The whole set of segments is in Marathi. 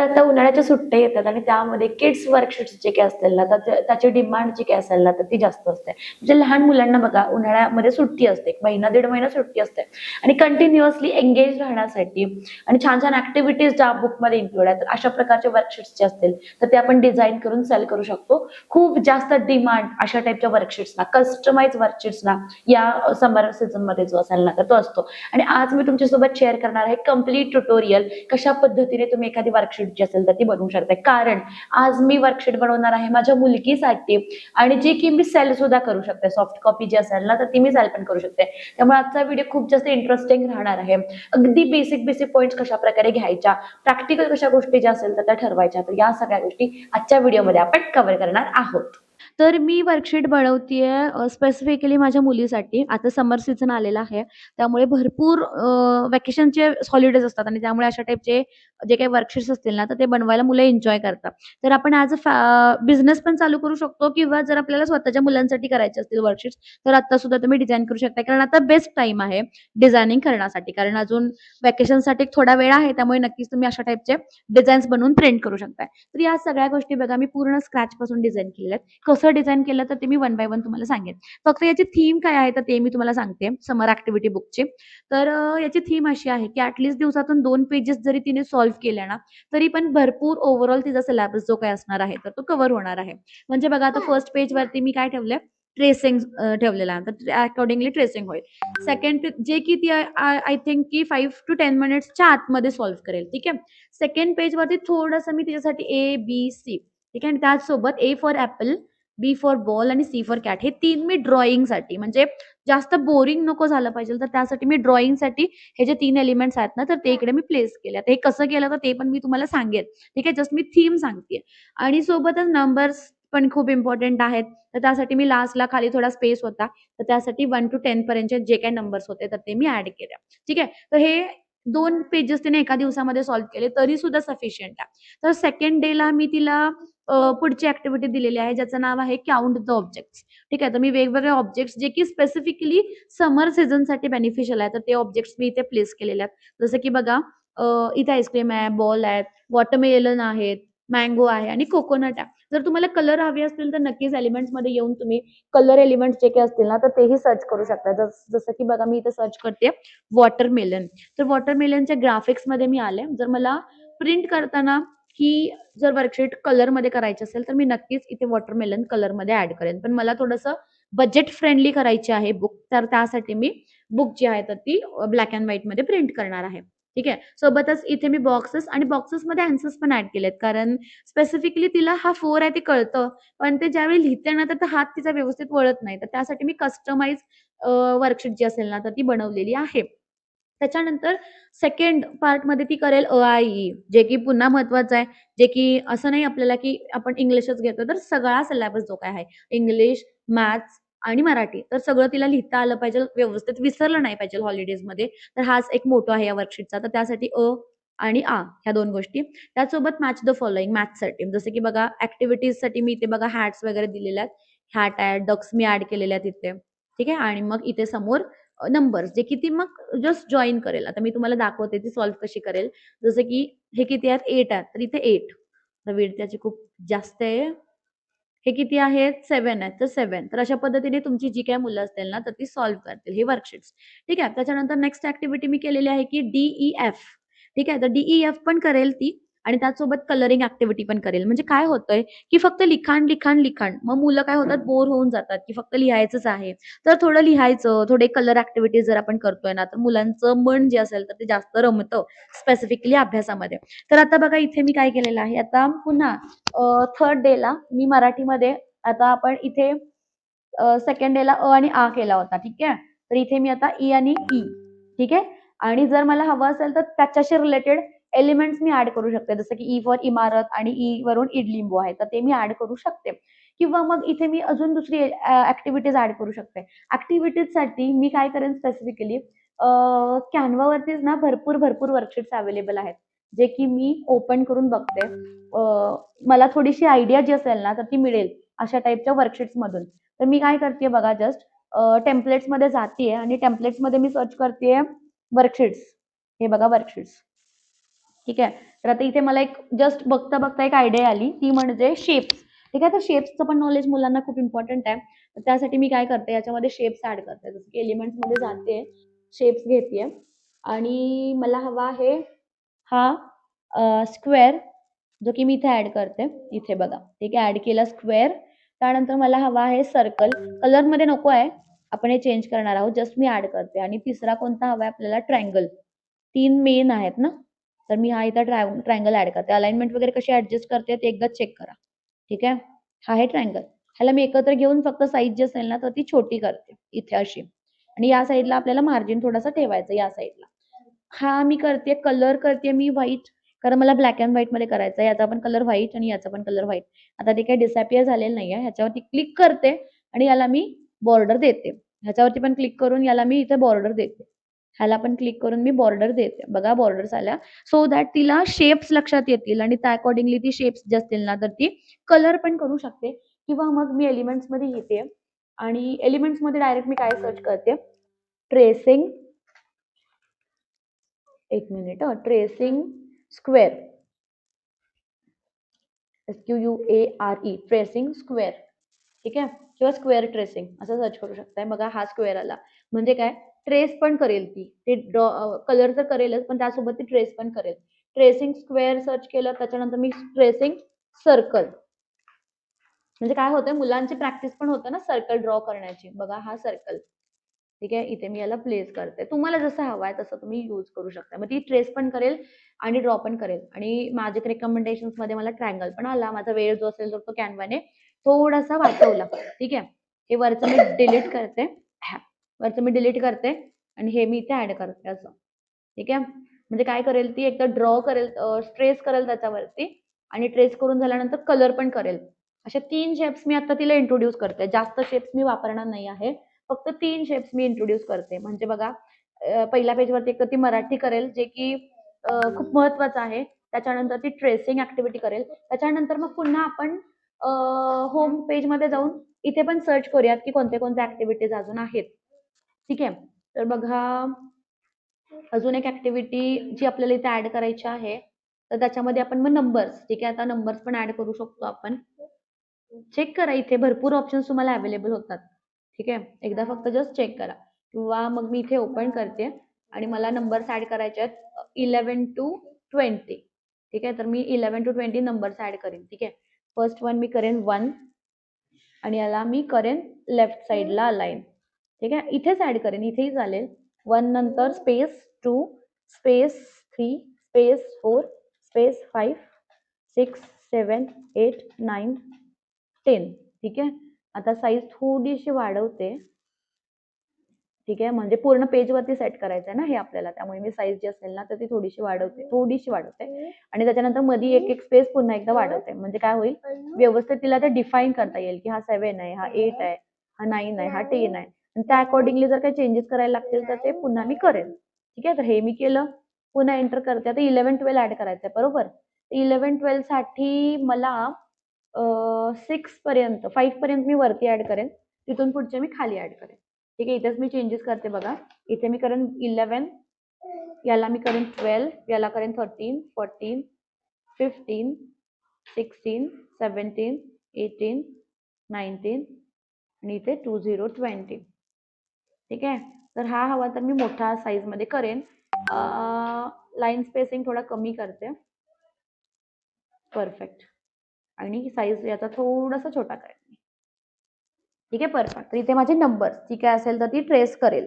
आता उन्हाळ्याच्या सुट्ट्या येतात आणि त्यामध्ये किड्स वर्कशीट्स जे काही असतील ना, तर त्याची डिमांड जी काही असेल ना, तर ती जास्त असते. म्हणजे लहान मुलांना बघा उन्हाळ्यामध्ये सुट्टी असते, एक महिना दीड महिना सुट्टी असते आणि कंटिन्युअसली एंगेज राहण्यासाठी आणि छान छान ऍक्टिव्हिटीज ज्या बुकमध्ये इन्क्लूड आहेत, तर अशा प्रकारचे वर्कशीट्स जे असतील तर ते आपण डिझाईन करून सेल करू शकतो. खूप जास्त डिमांड अशा टाईपच्या वर्कशीट्सना, कस्टमाइज वर्कशीट्सना या समर सीझन मध्ये जो असेल ना, तर तो असतो. आणि आज मी तुमच्यासोबत शेअर करणार आहे कम्प्लीट ट्युटोरियल, कशा पद्धतीने तुम्ही एखादी वर्कशीट जी असेल तर ती बनवू शकता. कारण आज मी वर्कशीट बनवणार आहे माझ्या मुलगीसाठी आणि जी की मी सेल सुद्धा करू शकते. सॉफ्ट कॉपी जी असेल ना, तर ती मी सेल पण करू शकते. त्यामुळे आजचा व्हिडिओ खूप जास्त इंटरेस्टिंग राहणार आहे. अगदी बेसिक बेसिक पॉईंट्स कशा प्रकारे घ्यायच्या, प्रॅक्टिकल कशा गोष्टी ज्या असेल तर त्या ठरवायच्या, तर या सगळ्या गोष्टी आजच्या व्हिडिओमध्ये आपण कव्हर करणार आहोत. तर मी वर्कशीट बनवतीये स्पेसिफिकली माझ्या मुलीसाठी. आता समर सीझन आलेला आहे. त्यामुळे भरपूर व्हॅकेशनचे हॉलिडेज असतात आणि त्यामुळे अशा टाईपचे जे काही वर्कशीट्स असतील ना, तर ते बनवायला मुलं एन्जॉय करतात. तर आपण ॲज बिझनेस पण चालू करू शकतो किंवा जर आपल्याला स्वतःच्या मुलांसाठी करायचे असतील वर्कशीट्स, तर आता सुद्धा तुम्ही डिझाइन करू शकता. कारण आता बेस्ट टाईम आहे डिझायनिंग करण्यासाठी. कारण अजून व्हॅकेशनसाठी थोडा वेळ आहे. त्यामुळे नक्कीच तुम्ही अशा टाईपचे डिझाईन्स बनवून प्रिंट करू शकताय. तर या सगळ्या गोष्टी बघा मी पूर्ण स्क्रॅचपासून डिझाइन केलेल्या आहेत. कसं डिझाइन केलं तर ते मी वन बाय वन तुम्हाला सांगेन. फक्त याची थीम काय आहे तर ते मी तुम्हाला सांगते समर ॲक्टिव्हिटी बुकची. तर याची थीम अशी आहे की ॲटलीस्ट दिवसातून 2 पेजेस जरी तिने सॉल्व्ह केल्या ना, तरी पण भरपूर ओव्हरऑल तिचा सिलेबस जो काही असणार आहे तर तो कव्हर होणार आहे. म्हणजे बघा आता फर्स्ट पेजवरती मी काय ठेवलंय ट्रेसिंग ठेवलेलं आहे. तर अकॉर्डिंगली ट्रेसिंग होईल. सेकंड जे की ती आय थिंक की 5 टू 10 मिनिट्सच्या आतमध्ये सॉल्व्ह करेल. ठीक आहे. सेकंड पेजवरती थोडंसं मी तिच्यासाठी ए, बी, सी ठीक आहे. आणि त्याचसोबत A for apple, B for ball आणि सी फॉर कॅट हे 3 मी ड्रॉइंगसाठी म्हणजे जास्त बोरिंग नको झालं पाहिजे तर त्यासाठी मी ड्रॉइंगसाठी हे जे 3 एलिमेंट्स आहेत ना, तर ते इकडे मी प्लेस केले. आता हे कसं केलं तर ते पण मी तुम्हाला सांगेन. ठीक आहे. जस्ट मी थीम सांगतेय. आणि सोबतच नंबर्स पण खूप इम्पोर्टंट आहेत. तर त्यासाठी मी लास्टला खाली थोडा स्पेस होता. तर त्यासाठी 1 टू 10 पर्यंतचे जे काही नंबर्स होते तर ते मी ॲड केले. ठीक आहे. तर हे 2 पेजेस तिने एका दिवसामध्ये सॉल्व्ह केले तरी सुद्धा सफिशियंट आहे. तर सेकंड डेला मी तिला पुढची ॲक्टिव्हिटी दिलेली आहे ज्याचं नाव आहे काउंट द ऑब्जेक्ट्स. ठीक आहे. तर मी वेगवेगळे ऑब्जेक्ट्स जे की स्पेसिफिकली समर सीझनसाठी बेनिफिशियल आहे तर ते ऑब्जेक्ट्स मी इथे प्लेस केलेले आहेत. जसं की बघा इथे आईस्क्रीम आहे, बॉल आहेत, वॉटरमेलन आहेत, मँगो आहे आणि कोकोनट आहे. जर तुम्हाला कलर हवे असतील तर नक्कीच एलिमेंट्समध्ये येऊन तुम्ही कलर एलिमेंट्स जे काही असतील ना तर तेही सर्च करू शकता. जसं की बघा मी इथे सर्च करते वॉटरमेलन. तर वॉटरमेलनच्या ग्राफिक्समध्ये मी आले. जर मला प्रिंट करताना ही जर वर्कशीट कलरमध्ये करायची असेल तर मी नक्कीच इथे वॉटरमेलन कलरमध्ये ॲड करेन. पण मला थोडंसं बजेट फ्रेंडली करायची आहे बुक तर त्यासाठी मी बुक जी आहे तर ती ब्लॅक अँड व्हाईटमध्ये प्रिंट करणार आहे. ठीक आहे. सोबतच इथे मी बॉक्सेस आणि बॉक्सेसमध्ये आन्सर्स पण ॲड केलेत. कारण स्पेसिफिकली तिला हा 4 आहे ते कळतं. पण ते ज्यावेळी लिहिते ना तर हात तिचा व्यवस्थित वळत नाही. तर त्यासाठी मी कस्टमाइज वर्कशीट जी असेल ना तर ती बनवलेली आहे. त्याच्यानंतर सेकंड पार्टमध्ये ती करेल अ, आ, इ, ई. जे की पुन्हा महत्वाचं आहे. जे की असं नाही आपल्याला की आपण इंग्लिशच घेतो. तर सगळा सिलेबस जो काय आहे इंग्लिश, मॅथ्स आणि मराठी तर सगळं तिला लिहिता आलं पाहिजे, व्यवस्थित विसरलं नाही पाहिजे हॉलिडेजमध्ये. तर हाच एक मोटो आहे या वर्कशीटचा. तर त्यासाठी अ आणि आ ह्या 2 गोष्टी. त्याचसोबत मॅच द फॉलोइंग मॅथ्ससाठी. जसं की बघा ॲक्टिव्हिटीजसाठी मी इथे बघा हॅट्स वगैरे दिलेल्या आहेत. हॅट आहे, डक्स मी ॲड केलेल्या आहेत इथे. ठीक आहे. आणि मग इथे समोर नंबर्स जे की ती मग जस्ट जॉइन करेल. आता मी तुम्हाला दाखवते ती सॉल्व्ह कशी करेल. जसं की हे किती आहेत 8 आहेत. तर इथे 8 तर विड्थ त्याची खूप जास्त आहे. हे किती आहेत 7 आहेत. तर 7 तर अशा पद्धतीने तुमची जी काही मुलं असतील ना, तर ती सॉल्व्ह करतील हे वर्कशीट्स. ठीक आहे. त्याच्यानंतर नेक्स्ट ॲक्टिव्हिटी मी केलेली आहे की डी-ई-एफ. ठीक आहे. तर डी-ई-एफ पण करेल ती आणि त्याचसोबत कलरिंग ॲक्टिव्हिटी पण करेल. म्हणजे काय होतंय, की फक्त लिखाण, लिखाण, लिखाण. मग मुलं काय होतात बोर होऊन जातात, की फक्त लिहायचंच आहे. तर थोडं लिहायचं, थोडे कलर ॲक्टिव्हिटीज जर आपण करतोय ना, तर मुलांचं मन जे असेल तर ते जास्त रमतं स्पेसिफिकली अभ्यासामध्ये. तर आता बघा इथे मी काय केलेलं आहे, आता पुन्हा थर्ड डेला मी मराठीमध्ये आता आपण इथे सेकंड डेला अ आणि आ केला होता. ठीक आहे. तर इथे मी आता ई आणि ई. ठीक आहे. आणि जर मला हवं असेल तर त्याच्याशी रिलेटेड एलिमेंट्स मी ॲड करू शकते. जसं की ई फॉर इमारत आणि ई वरून इडलिंबू आहे. तर ते मी ॲड करू शकते. किंवा मग इथे मी अजून दुसरी ॲक्टिव्हिटीज ॲड करू शकते. ॲक्टिव्हिटीजसाठी मी काय करेन स्पेसिफिकली Canvaवरतीच ना भरपूर वर्कशीट्स अवेलेबल आहेत. जे की मी ओपन करून बघते. मला थोडीशी आयडिया जी असेल ना तर ती मिळेल अशा टाईपच्या वर्कशीट्समधून. तर मी काय करतेय बघा जस्ट टेम्पलेट्समध्ये जातीये आणि टेम्पलेट्समध्ये मी सर्च करतेय वर्कशीट्स. हे बघा वर्कशीट्स. ठीक आहे. तर आता इथे मला एक जस्ट बघता बघता एक आयडिया आली, ती म्हणजे शेप्स. ठीक आहे, तर शेप्सचं पण नॉलेज मुलांना खूप इम्पॉर्टंट आहे. तर त्यासाठी मी काय करते, याच्यामध्ये शेप्स ऍड करते. जसं की एलिमेंट्स मध्ये जाते, शेप्स घेते आणि मला हवा आहे हा स्क्वेअर, जो की मी इथे ऍड करते. इथे बघा, ठीक आहे, ऍड केला स्क्वेअर. त्यानंतर मला हवा आहे सर्कल. कलर मध्ये नको आहे, आपण हे चेंज करणार आहोत, जस्ट मी ऍड करते. आणि तिसरा कोणता हवा आहे आपल्याला, ट्रायंगल. 3 मेन आहेत ना, तर मी हा इथं ट्रायंगल ऍड करते. अलाइनमेंट वगैरे कशी ऍडजस्ट करते ते एकदा चेक करा. ठीक आहे, हा आहे ट्रायंगल. ह्याला मी एकत्र घेऊन फक्त साईज जी असेल ना तर ती छोटी करते इथे अशी. आणि या साईडला आपल्याला मार्जिन थोडासा ठेवायचं या साईडला. हा मी करते, कलर करते मी व्हाईट, कारण मला ब्लॅक अँड व्हाईट मध्ये करायचं आहे. याचा पण कलर व्हाईट आणि याचा पण कलर व्हाईट. आता ते काही डिसअपियर झालेलं नाहीये. ह्याच्यावरती क्लिक करते आणि याला मी बॉर्डर देते. ह्याच्यावरती पण क्लिक करून याला मी इथे बॉर्डर देते. ह्याला पण क्लिक करून मी बॉर्डर देते. बघा बॉर्डर्स आल्या. सो दॅट तिला शेप्स लक्षात येतील आणि त्या अकॉर्डिंगली ती शेप्स जे असतील ना तर ती कलर पण करू शकते. किंवा मग मी एलिमेंट्स मध्ये येते आणि एलिमेंट्स मध्ये डायरेक्ट मी काय सर्च करते, ट्रेसिंग, एक minute, tracing square, SQUARE, tracing square. ठीक आहे, किंवा स्क्वेअर ट्रेसिंग असं सर्च करू शकताय. बघा हा स्क्वेअर आला, म्हणजे काय, ट्रेस पण करेल ती. ते कलर तर करेलच, पण त्यासोबत ती ट्रेस पण करेल. ट्रेसिंग स्क्वेअर सर्च केलं, त्याच्यानंतर मी ट्रेसिंग सर्कल. म्हणजे काय होतं, मुलांची प्रॅक्टिस पण होतं ना सर्कल ड्रॉ करण्याची. बघा हा सर्कल. ठीक आहे, इथे मी याला प्लेस करते. तुम्हाला जसं हवं आहे तसं तुम्ही यूज करू शकता. मग ती ट्रेस पण करेल आणि ड्रॉ पण करेल. आणि मॅजिक रिकमेंडेशन्स मध्ये मला ट्रायंगल पण आला. माझा वेळ जो असेल तो कॅनवाने थोडासा वाचवला. ठीक आहे, हे वरचं मी डिलीट करते. वरचं मी डिलीट करते आणि हे मी इथे ऍड करते असं. ठीक आहे, म्हणजे काय करेल ती, एकदा ड्रॉ करेल, ट्रेस करेल त्याच्यावरती आणि ट्रेस करून झाल्यानंतर कलर पण करेल. अशा 3 शेप्स मी आता तिला इंट्रोड्यूस करते. जास्त शेप्स मी वापरणार नाही आहे, फक्त 3 शेप्स मी इंट्रोड्यूस करते. म्हणजे बघा, पहिल्या पेजवरती एक तर ती मराठी करेल, जे की खूप महत्वाचं आहे. त्याच्यानंतर ती ट्रेसिंग ऍक्टिव्हिटी करेल. त्याच्यानंतर मग पुन्हा आपण होम पेज मध्ये जाऊन इथे पण सर्च करूयात की कोणते कोणते ऍक्टिव्हिटीज अजून आहेत. ठीक आहे, तर बघा अजून एक ऍक्टिव्हिटी जी आपल्याला इथे ऍड करायची आहे, तर त्याच्यामध्ये आपण मग नंबर्स, ठीक आहे, आता नंबर्स पण ऍड करू शकतो आपण. चेक करा, इथे भरपूर ऑप्शन्स तुम्हाला अवेलेबल होतात. ठीक आहे, एकदा फक्त जस्ट चेक करा. किंवा मग मी इथे ओपन करते आणि मला नंबर्स ऍड करायचे आहेत 11 to 20. ठीक आहे, तर मी 11 to 20 नंबर्स ऍड करेन. ठीक आहे, फर्स्ट वन मी करेन 1 आणि याला मी करेन लेफ्ट साईडला अलाइन. ठीक आहे, इथेच ऍड करेन, इथेही चालेल. 1 नंतर स्पेस 2, स्पेस 3, स्पेस 4, स्पेस 5, 6, 7, 8, 9, 10. ठीक आहे, आता साईज थोडीशी वाढवते. ठीक आहे, म्हणजे पूर्ण पेजवरती सेट करायचं आहे ना हे आपल्याला, त्यामुळे मी साईज जी असेल ना तर ती थोडीशी वाढवते आणि त्याच्यानंतर मध्ये एक एक स्पेस पुन्हा एकदा वाढवते. म्हणजे काय होईल, व्यवस्थित तिला ते डिफाईन करता येईल की हा 7 आहे, हा 8 आहे, हा 9 आहे, हा 10 आहे. आणि त्या अकॉर्डिंगली जर काही चेंजेस करायला लागतील तर ते पुन्हा मी करेन. ठीक आहे, तर हे मी केलं, पुन्हा एंटर करते. आता 11, 12 ऍड करायचं आहे, बरोबर. 11, 12 साठी मला 6 पर्यंत, 5 पर्यंत मी वरती ऍड करेन, तिथून पुढचे मी खाली ऍड करेन. ठीक आहे, इथेच मी चेंजेस करते. बघा इथे मी करेन 11, याला मी करेन 12, याला करेन 13, 14, 15, 16, 17, 18, 19 आणि इथे 20, 20. ठीक आहे, तर हा हवा तर मी मोठा साईज मध्ये करेन. लाईन स्पेसिंग थोडा कमी करते. परफेक्ट. आणि साईज याचा थोडासा छोटा करेन. ठीक आहे, परफेक्ट. तर इथे माझे नंबर, ठीक आहे, असेल तर ती ट्रेस करेल.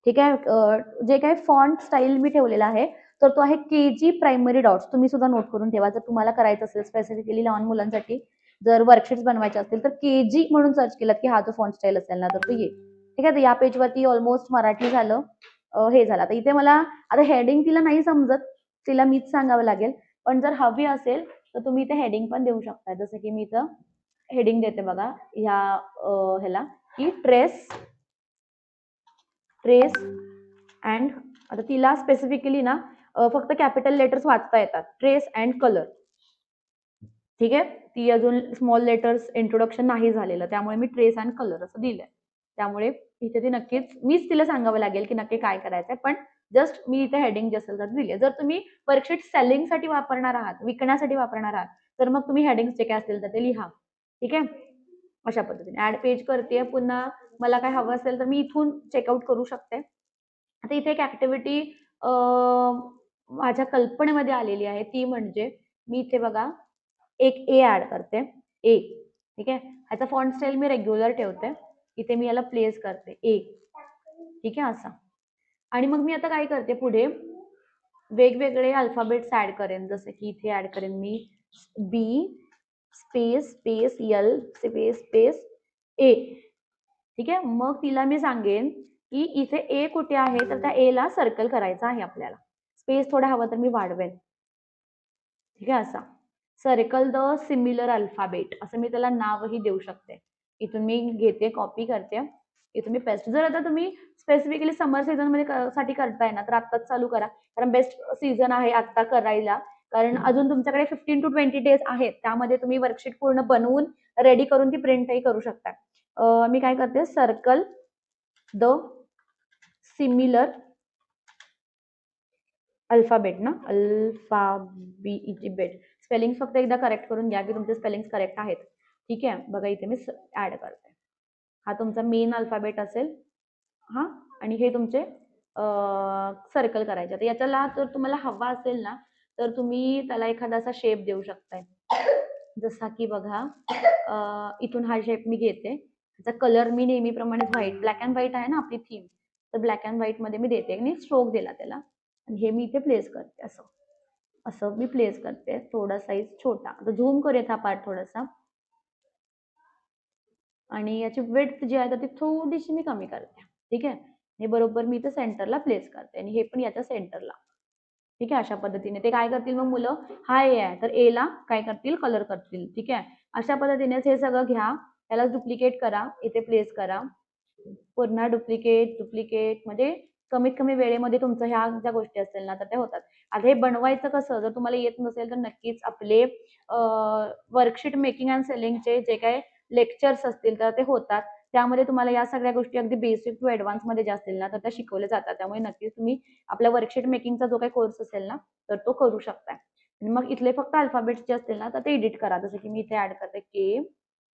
ठीक आहे, जे काही फॉन्ट स्टाईल मी ठेवलेला आहे तर तो आहे KG प्रायमरी डॉट्स. तुम्ही सुद्धा नोट करून ठेवा, जर तुम्हाला करायचं असेल स्पेसिफिकली लहान मुलांसाठी जर वर्कशीट्स बनवायचे असतील तर KG म्हणून सर्च केलं की हा जो फॉन्ट स्टाईल असेल ना तर तो येईल. ठीक आहे, तर या पेजवरती ऑलमोस्ट मराठी झालं, हे झालं. आता इथे मला आता हेडिंग तिला नाही समजत, तिला मीच सांगावं लागेल. पण जर हवी असेल तर तुम्ही इथे हेडिंग पण देऊ शकता. जसं की मी इथं हेडिंग देते बघा ह्या ह्याला की ट्रेस अँड, आता तिला स्पेसिफिकली ना फक्त कॅपिटल लेटर्स वाचता येतात, ट्रेस अँड कलर. ठीक आहे, ती अजून स्मॉल लेटर्स इंट्रोडक्शन नाही झालेलं, त्यामुळे मी ट्रेस अँड कलर असं दिलंय. त्यामुळे इथे ती नक्कीच, मीच तिला सांगावं लागेल की नक्की काय करायचंय, पण जस्ट मी इथे हेडिंग जे असेल तर दिली. जर तुम्ही वर्कशीट सेलिंगसाठी वापरणार आहात, विकण्यासाठी वापरणार आहात, तर मग तुम्ही हेडिंग जे काय असतील तर ते लिहा. ठीक आहे, अशा पद्धतीने ऍड पेज करते. पुन्हा मला काय हवं असेल तर मी इथून चेकआउट करू शकते. आता इथे एक ऍक्टिव्हिटी माझ्या कल्पनेमध्ये आलेली आहे, ती म्हणजे मी इथे बघा एक ए ऍड करते. ए, ठीक आहे, ह्याचा फॉन्ट स्टाईल मी रेग्युलर ठेवते. इथे मी याला प्लेस करते ए, ठीक आहे असा. आणि मग मी आता काय करते, पुढे वेगवेगळे अल्फाबेट्स ऍड करेन. जसं की इथे ऍड करेन मी B space space L space space A, ठीक आहे. मग तिला मी सांगेन की इथे ए कुठे आहे, तर त्या ए ला सर्कल करायचा आहे आपल्याला. स्पेस थोडा हवा तर मी वाढवेन, ठीक आहे असा. सर्कल द सिमिलर अल्फाबेट असं मी त्याला नावही देऊ शकते. इथून मी घेते, कॉपी करते, इथून मी पेस्ट. जर आता तुम्ही स्पेसिफिकली समर सीझन मध्ये साठी करताय ना, तर आत्ताच चालू करा, कारण बेस्ट सीझन आहे आत्ता करायला. कारण अजून तुमच्याकडे 15 to 20 डेज आहेत, त्यामध्ये तुम्ही वर्कशीट पूर्ण बनवून रेडी करून ती प्रिंटही करू शकता. मी काय करते, सर्कल द सिमिलर अल्फाबेट ना, अल्फाबेट स्पेलिंग फक्त एकदा करेक्ट करून घ्या की तुमचे स्पेलिंग करेक्ट आहेत. ठीक आहे, बघा इथे मी ऍड करते. हा तुमचा मेन अल्फाबेट असेल, हा, आणि हे तुमचे सर्कल करायचे. तर याच्याला जर तुम्हाला हवा असेल ना, तर तुम्ही त्याला एखादा असा शेप देऊ शकताय. जसा की बघा इथून हा शेप मी घेते, त्याचा कलर मी नेहमीप्रमाणे व्हाईट, ब्लॅक अँड व्हाईट आहे ना आपली थीम, तर ब्लॅक अँड व्हाईट मध्ये मी देते आणि स्ट्रोक दिला त्याला, आणि हे मी इथे प्लेस करते. असं असं मी प्लेस करते. थोडा साईज छोटा, आता झूम करूयात हा पार्ट थोडासा, आणि याची विड्थ जी आहे ती थोडीशी मी कमी करते. ठीक आहे, हे बरोबर मी इथे सेंटरला प्लेस करते, आणि हे पण याच्या सेंटरला. ठीक आहे, अशा पद्धतीने ते काय करतील मग मुलं, हा ए आहे तर ए ला काय करतील, कलर करतील. ठीक आहे, अशा पद्धतीनेच हे सगळं घ्या, त्याला डुप्लिकेट करा, इथे प्लेस करा, पुन्हा डुप्लिकेट डुप्लिकेट, म्हणजे कमीत कमी वेळेमध्ये तुमचं ह्या ज्या गोष्टी असतील ना तर त्या होतात. आता हे बनवायचं कसं, जर तुम्हाला येत नसेल तर नक्कीच आपले वर्कशीट मेकिंग अँड सेलिंगचे जे काही लेक्चर्स असतील तर ते होतात. त्यामध्ये तुम्हाला या सगळ्या गोष्टी अगदी बेसिक टू ऍडव्हान्स मध्ये ज्या असतील ना तर त्या शिकवल्या जातात. त्यामुळे नक्कीच तुम्ही आपल्या वर्कशीट मेकिंगचा जो काही कोर्स असेल ना तर तो करू शकता. आणि मग इथले फक्त अल्फाबेट्स जे असतील ना तर ते एडिट करा. जसं की मी इथे ऍड करते के.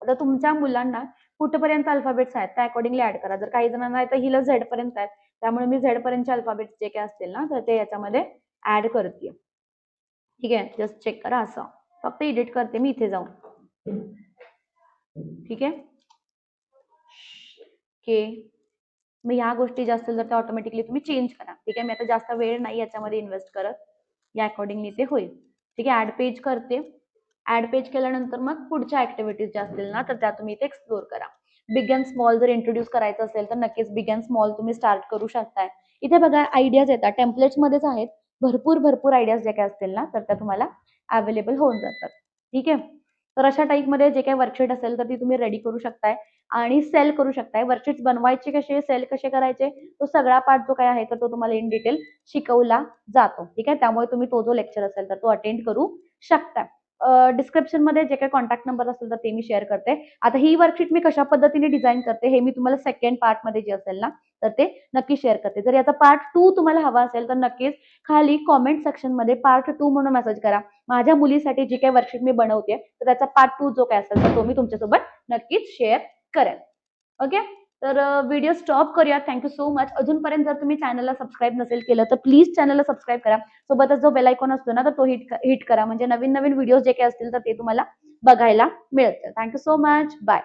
आता तुमच्या मुलांना कुठपर्यंत अल्फाबेट्स आहेत त्या अकॉर्डिंगली ऍड करा. जर काही जणांना तर हिला झेड पर्यंत आहेत, त्यामुळे मी झेड पर्यंतचे अल्फाबेट्स जे काही असतील ना तर ते याच्यामध्ये ऍड करते. ठीक आहे, जस्ट चेक करा. असं फक्त एडिट करते मी इथे जाऊन. ठीक आहे, के. मग ह्या गोष्टी ज्या असतील तर त्या ऑटोमॅटिकली तुम्ही चेंज करा. ठीक आहे, मी आता जास्त वेळ नाही याच्यामध्ये इन्व्हेस्ट करत, या अकॉर्डिंगली ते होईल. ठीक आहे, ऍड पेज करते. ऍड पेज केल्यानंतर मग पुढच्या ऍक्टिव्हिटीज ज्या असतील ना तर त्या तुम्ही इथे एक्सप्लोर करा. बिग अँड स्मॉल जर इंट्रोड्यूस करायचं असेल तर नक्कीच बिग अँड स्मॉल तुम्ही स्टार्ट करू शकताय. इथे बघा आयडियाज येतात, टेम्पलेट्स मध्येच आहेत, भरपूर भरपूर आयडियाज जे काही असतील ना तर त्या तुम्हाला अवेलेबल होऊन जातात. ठीक आहे, तर अशा टाईपमध्ये जे काही वर्कशीट असेल तर ती तुम्ही रेडी करू शकताय आणि सेल करू शकताय. वर्कशीट्स बनवायचे कसे, सेल कसे करायचे, तो सगळा पार्ट जो काय आहे तर तो तुम्हाला इन डिटेल शिकवला जातो. ठीक आहे, त्यामुळे तुम्ही तो जो लेक्चर असेल तर तो अटेंड करू शकता. डिस्क्रिप्शन मध्ये जे काही कॉन्टॅक्ट नंबर असेल तर ते मी शेअर करते. आता ही वर्कशीट मी कशा पद्धतीने डिझाईन करते हे मी तुम्हाला सेकंड पार्ट मध्ये जे असेल ना तर ते नक्की शेअर करते. जर याचा पार्ट 2 तुम्हाला हवा असेल तर नक्कीच खाली कॉमेंट सेक्शन मध्ये पार्ट 2 म्हणून मेसेज करा. माझ्या मुलीसाठी जी काही वर्कशीट मी बनवते तर त्याचा पार्ट 2 जो काय असेल तर तो मी तुमच्यासोबत नक्कीच शेअर करेन. ओके, तर व्हिडिओ स्टॉप करूया. Thank you so much. अजूनपर्यंत जर तुम्ही चॅनलला सबस्क्राईब नसेल केलं तर प्लीज चॅनलला सबस्क्राईब करा. सोबतच जो बेल आयकॉन असतो ना तर तो हिट करा, म्हणजे नवीन नवीन व्हिडिओ जे काही असतील तर ते तुम्हाला बघायला मिळतं. Thank you so much. बाय.